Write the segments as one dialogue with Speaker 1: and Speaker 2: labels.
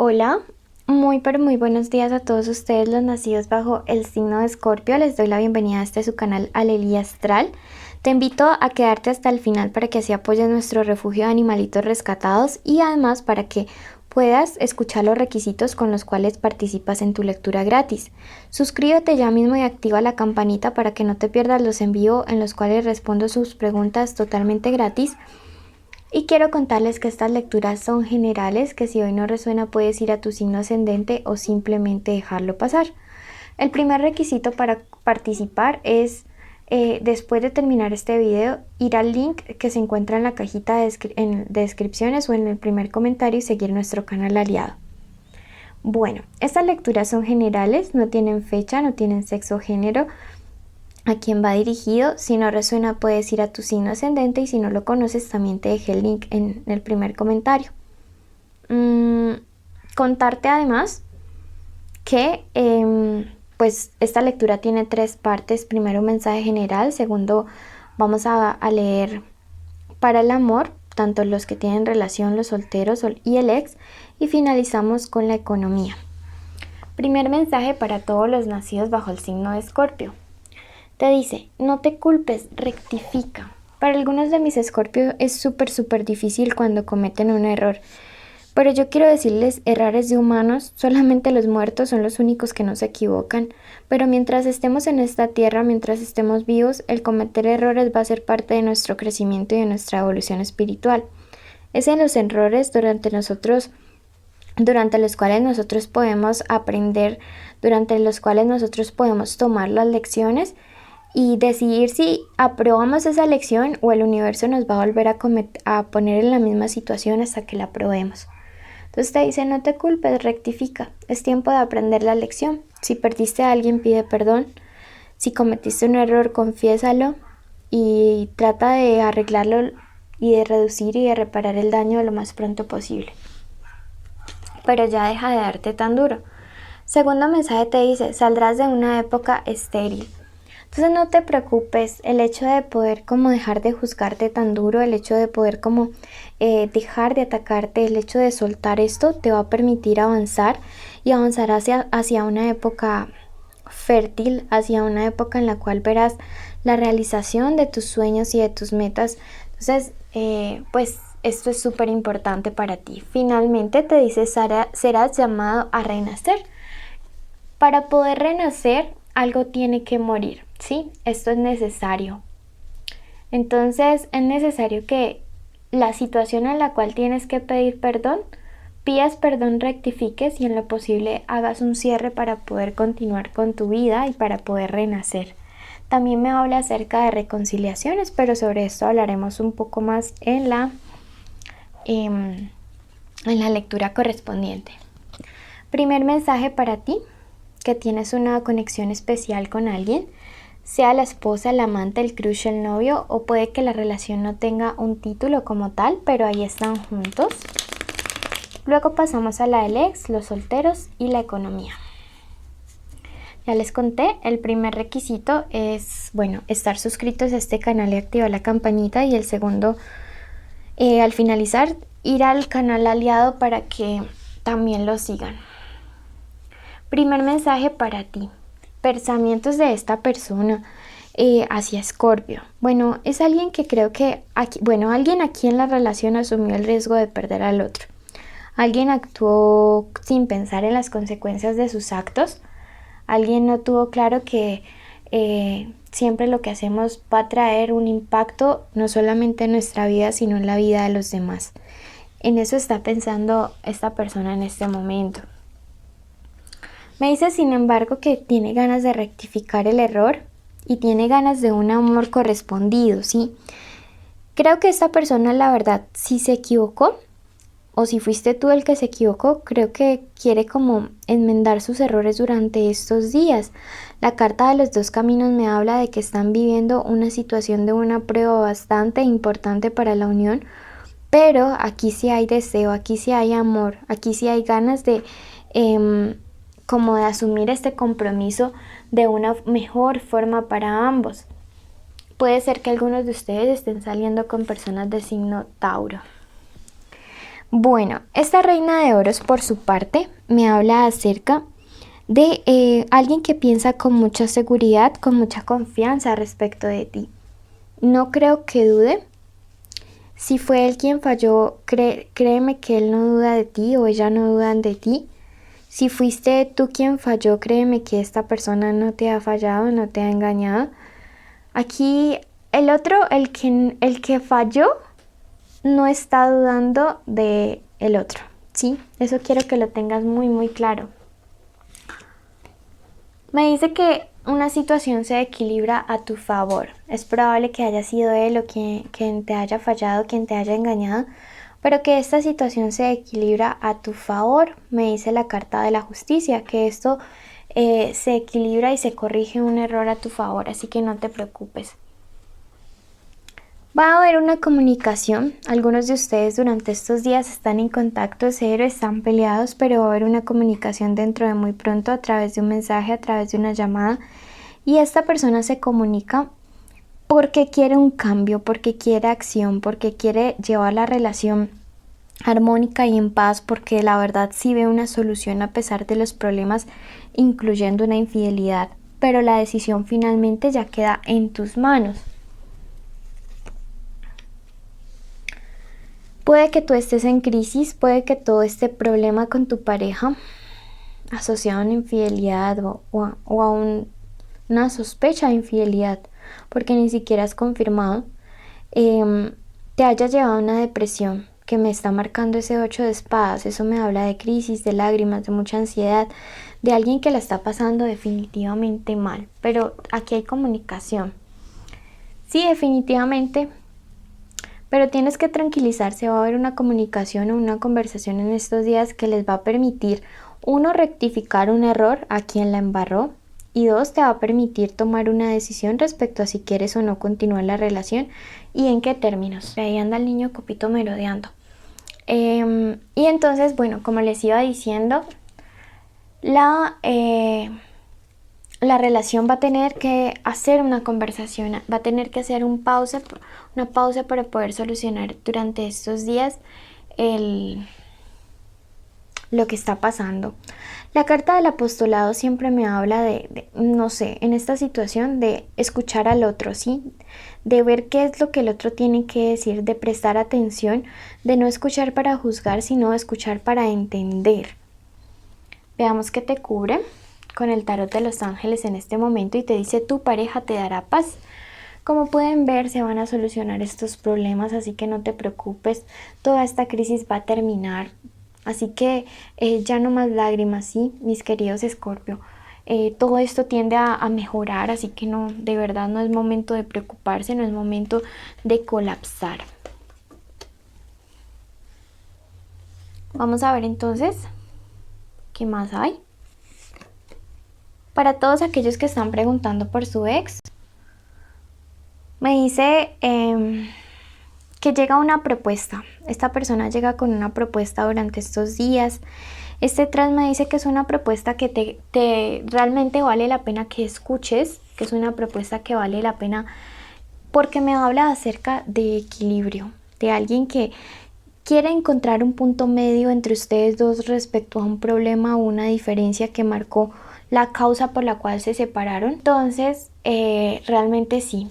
Speaker 1: Hola, muy pero muy buenos días a todos ustedes los nacidos bajo el signo de Escorpio. Les doy la bienvenida a su canal Alelia Astral. Te invito a quedarte hasta el final para que así apoyes nuestro refugio de animalitos rescatados y además para que puedas escuchar los requisitos con los cuales participas en tu lectura gratis. Suscríbete ya mismo y activa la campanita para que no te pierdas los en vivo en los cuales respondo sus preguntas totalmente gratis. Y quiero contarles que estas lecturas son generales, que si hoy no resuena puedes ir a tu signo ascendente o simplemente dejarlo pasar. El primer requisito para participar es, después de terminar este video, ir al link que se encuentra en la cajita de descripciones o en el primer comentario y seguir nuestro canal aliado. Bueno, estas lecturas son generales, no tienen fecha, no tienen sexo o género. ¿A quién va dirigido? Si no resuena puedes ir a tu signo ascendente y si no lo conoces también te dejé el link en el primer comentario. Contarte además que pues esta lectura tiene tres partes. Primero un mensaje general, segundo vamos a leer para el amor, tanto los que tienen relación, los solteros y el ex, y finalizamos con la economía. Primer mensaje para todos los nacidos bajo el signo de Escorpio. Te dice, no te culpes, rectifica. Para algunos de mis Escorpios es súper difícil cuando cometen un error. Pero yo quiero decirles, errores de humanos, solamente los muertos son los únicos que no se equivocan. Pero mientras estemos en esta tierra, mientras estemos vivos, el cometer errores va a ser parte de nuestro crecimiento y de nuestra evolución espiritual. Es en los errores durante los cuales nosotros podemos aprender, durante los cuales nosotros podemos tomar las lecciones y decidir si aprobamos esa lección o el universo nos va a volver a poner en la misma situación hasta que la aprobemos. Entonces te dice, no te culpes, rectifica. Es tiempo de aprender la lección. Si perdiste a alguien, pide perdón. Si cometiste un error, confiésalo y trata de arreglarlo y de reducir y de reparar el daño lo más pronto posible. Pero ya deja de darte tan duro. Segundo mensaje te dice, saldrás de una época estéril. Entonces no te preocupes, el hecho de poder como dejar de juzgarte tan duro, el hecho de poder como dejar de atacarte, el hecho de soltar esto te va a permitir avanzar y avanzar hacia una época fértil, hacia una época en la cual verás la realización de tus sueños y de tus metas. Entonces, pues esto es súper importante para ti. Finalmente te dice, serás llamado a renacer. Para poder renacer, algo tiene que morir, ¿sí? Esto es necesario. Entonces, es necesario que la situación en la cual tienes que pedir perdón, pidas perdón, rectifiques y en lo posible hagas un cierre para poder continuar con tu vida y para poder renacer. También me habla acerca de reconciliaciones, pero sobre esto hablaremos un poco más en la lectura correspondiente. Primer mensaje para ti, que tienes una conexión especial con alguien, sea la esposa, el amante, el crush, el novio, o puede que la relación no tenga un título como tal, pero ahí están juntos. Luego pasamos a la del ex, los solteros y la economía. Ya les conté, el primer requisito es, bueno, estar suscritos a este canal y activar la campanita, y el segundo, al finalizar, ir al canal aliado para que también lo sigan. Primer mensaje para ti. Pensamientos de esta persona hacia Escorpio. Bueno, es alguien que creo que alguien aquí en la relación asumió el riesgo de perder al otro. Alguien actuó sin pensar en las consecuencias de sus actos. Alguien no tuvo claro que siempre lo que hacemos va a traer un impacto no solamente en nuestra vida, sino en la vida de los demás. En eso está pensando esta persona en este momento. Me dice, sin embargo, que tiene ganas de rectificar el error y tiene ganas de un amor correspondido, ¿sí? Creo que esta persona, la verdad, si se equivocó o si fuiste tú el que se equivocó, creo que quiere como enmendar sus errores durante estos días. La carta de los dos caminos me habla de que están viviendo una situación de una prueba bastante importante para la unión, pero aquí sí hay deseo, aquí sí hay amor, aquí sí hay ganas de como de asumir este compromiso de una mejor forma para ambos. Puede ser que algunos de ustedes estén saliendo con personas de signo Tauro. Bueno, esta reina de oros por su parte me habla acerca de alguien que piensa con mucha seguridad, con mucha confianza respecto de ti. No creo que dude. Si fue él quien falló, créeme que él no duda de ti o ella no dudan de ti. Si fuiste tú quien falló, créeme que esta persona no te ha fallado, no te ha engañado. Aquí el otro, el que falló, no está dudando de el otro, ¿sí? Eso quiero que lo tengas muy, muy claro. Me dice que una situación se equilibra a tu favor. Es probable que haya sido él o quien te haya fallado, quien te haya engañado, pero que esta situación se equilibra a tu favor. Me dice la carta de la justicia, que esto se equilibra y se corrige un error a tu favor, así que no te preocupes. Va a haber una comunicación. Algunos de ustedes durante estos días están en contacto cero, están peleados, pero va a haber una comunicación dentro de muy pronto a través de un mensaje, a través de una llamada. Y esta persona se comunica porque quiere un cambio, porque quiere acción, porque quiere llevar la relación armónica y en paz, porque la verdad sí ve una solución a pesar de los problemas, incluyendo una infidelidad. Pero la decisión finalmente ya queda en tus manos. Puede que tú estés en crisis, puede que todo este problema con tu pareja asociado a una infidelidad o a una sospecha de infidelidad, porque ni siquiera has confirmado, te haya llevado a una depresión que me está marcando ese 8 de espadas. Eso me habla de crisis, de lágrimas, de mucha ansiedad, de alguien que la está pasando definitivamente mal. Pero aquí hay comunicación. Sí, definitivamente. Pero tienes que tranquilizarse, va a haber una comunicación o una conversación en estos días que les va a permitir, uno, rectificar un error a quien la embarró, y dos, te va a permitir tomar una decisión respecto a si quieres o no continuar la relación y en qué términos. Ahí anda el niño Copito merodeando. Y entonces, bueno, como les iba diciendo, la relación va a tener que hacer una conversación, va a tener que hacer una pausa para poder solucionar durante estos días lo que está pasando. La carta del apostolado siempre me habla no sé, en esta situación de escuchar al otro, ¿sí? De ver qué es lo que el otro tiene que decir, de prestar atención, de no escuchar para juzgar, sino escuchar para entender. Veamos qué te cubre con el tarot de los ángeles en este momento y te dice: tu pareja te dará paz. Como pueden ver, se van a solucionar estos problemas, así que no te preocupes, toda esta crisis va a terminar. Así que ya no más lágrimas, ¿sí? Mis queridos Escorpio. Todo esto tiende a mejorar, así que no, de verdad no es momento de preocuparse, no es momento de colapsar. Vamos a ver entonces qué más hay. Para todos aquellos que están preguntando por su ex, me dice que llega una propuesta. Esta persona llega con una propuesta durante estos días. Este tras me dice que es una propuesta que te realmente vale la pena que escuches, que es una propuesta que vale la pena porque me habla acerca de equilibrio, de alguien que quiere encontrar un punto medio entre ustedes dos respecto a un problema o una diferencia que marcó la causa por la cual se separaron. Entonces, realmente sí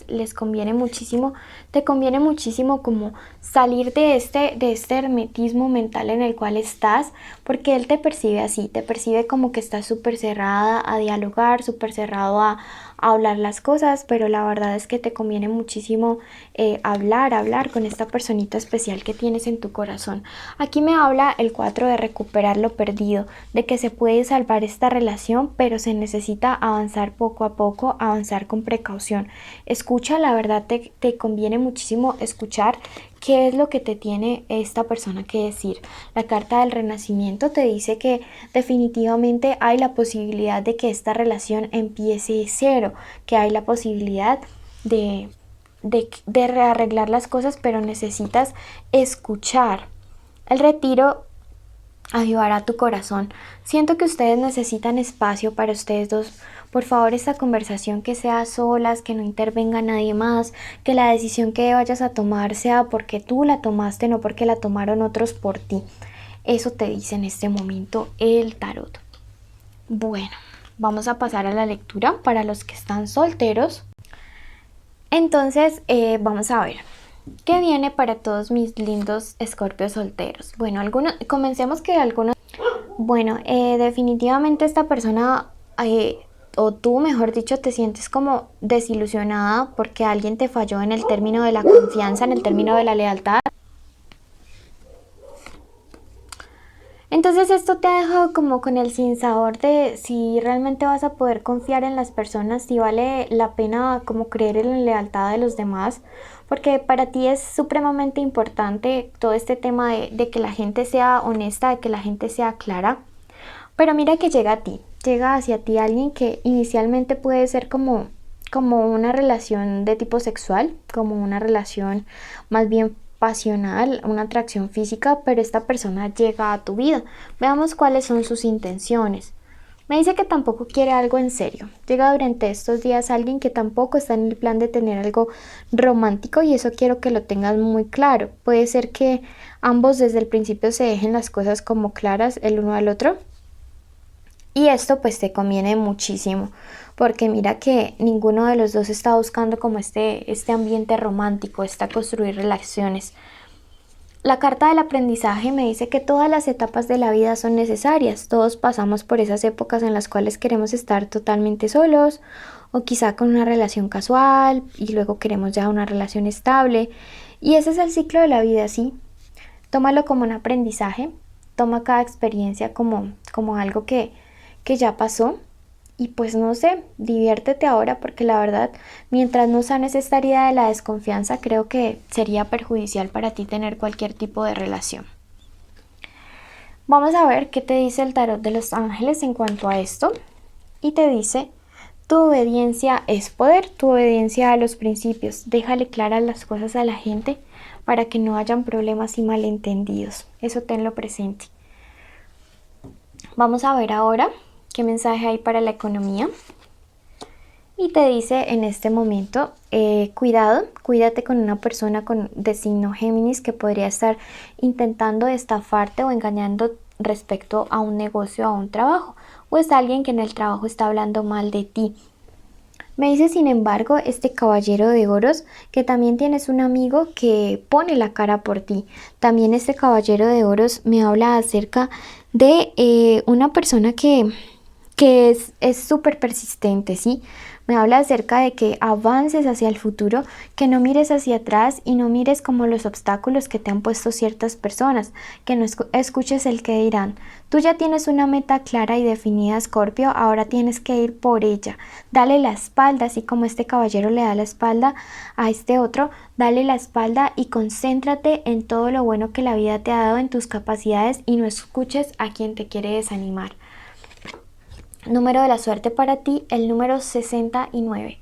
Speaker 1: les conviene muchísimo, te conviene muchísimo como salir de este hermetismo mental en el cual estás, porque él te percibe así, te percibe como que estás súper cerrada a dialogar, súper cerrado a hablar las cosas, pero la verdad es que te conviene muchísimo hablar con esta personita especial que tienes en tu corazón. Aquí me habla el 4 de recuperar lo perdido, de que se puede salvar esta relación, pero se necesita avanzar poco a poco, avanzar con precaución. Escucha, la verdad te conviene muchísimo escuchar qué es lo que te tiene esta persona que decir. La carta del renacimiento te dice que definitivamente hay la posibilidad de que esta relación empiece de cero, que hay la posibilidad de rearreglar las cosas, pero necesitas escuchar. El retiro avivará tu corazón. Siento que ustedes necesitan espacio para ustedes dos. Por favor, esta conversación que sea a solas, que no intervenga nadie más, que la decisión que vayas a tomar sea porque tú la tomaste, no porque la tomaron otros por ti. Eso te dice en este momento el tarot. Bueno, vamos a pasar a la lectura para los que están solteros. Entonces, vamos a ver qué viene para todos mis lindos escorpios solteros. Bueno, comencemos que algunos... Bueno, definitivamente esta persona, o tú, mejor dicho, te sientes como desilusionada porque alguien te falló en el término de la confianza, en el término de la lealtad. Entonces esto te ha dejado como con el sinsabor de si realmente vas a poder confiar en las personas, si vale la pena como creer en la lealtad de los demás, porque para ti es supremamente importante todo este tema de que la gente sea honesta, de que la gente sea clara. Pero mira que llega a ti, llega hacia ti alguien que inicialmente puede ser como una relación de tipo sexual, como una relación más bien pasional, una atracción física, pero esta persona llega a tu vida. Veamos cuáles son sus intenciones. Me dice que tampoco quiere algo en serio. Llega durante estos días alguien que tampoco está en el plan de tener algo romántico y eso quiero que lo tengas muy claro. Puede ser que ambos desde el principio se dejen las cosas como claras el uno al otro. Y esto pues te conviene muchísimo, porque mira que ninguno de los dos está buscando como este ambiente romántico, está construir relaciones. La carta del aprendizaje me dice que todas las etapas de la vida son necesarias. Todos pasamos por esas épocas en las cuales queremos estar totalmente solos o quizá con una relación casual y luego queremos ya una relación estable. Y ese es el ciclo de la vida, ¿sí? Tómalo como un aprendizaje, toma cada experiencia como algo que ya pasó y pues no sé, diviértete ahora porque la verdad, mientras no sanes esta herida de la desconfianza, creo que sería perjudicial para ti tener cualquier tipo de relación. Vamos a ver qué te dice el tarot de los ángeles en cuanto a esto. Y te dice, tu obediencia es poder, tu obediencia a los principios. Déjale claras las cosas a la gente para que no hayan problemas y malentendidos. Eso tenlo presente. Vamos a ver ahora qué mensaje hay para la economía. Y te dice en este momento, cuídate con una persona de signo Géminis que podría estar intentando estafarte o engañando respecto a un negocio o a un trabajo. O es alguien que en el trabajo está hablando mal de ti. Me dice sin embargo este caballero de oros que también tienes un amigo que pone la cara por ti. También este caballero de oros me habla acerca de una persona que es súper persistente, ¿sí? Me habla acerca de que avances hacia el futuro, que no mires hacia atrás y no mires como los obstáculos que te han puesto ciertas personas, que no escuches el que dirán. Tú ya tienes una meta clara y definida, Escorpio, ahora tienes que ir por ella. Dale la espalda, así como este caballero le da la espalda a este otro, dale la espalda y concéntrate en todo lo bueno que la vida te ha dado, en tus capacidades y no escuches a quien te quiere desanimar. Número de la suerte para ti, el número 69.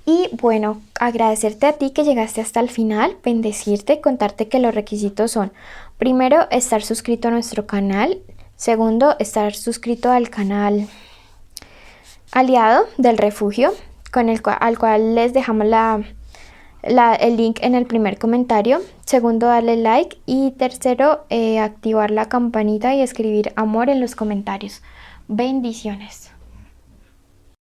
Speaker 1: Y bueno, agradecerte a ti que llegaste hasta el final, bendecirte, contarte que los requisitos son: primero, estar suscrito a nuestro canal; segundo, estar suscrito al canal aliado del refugio, al cual les dejamos el link en el primer comentario; segundo, darle like; y tercero, activar la campanita y escribir amor en los comentarios. Bendiciones.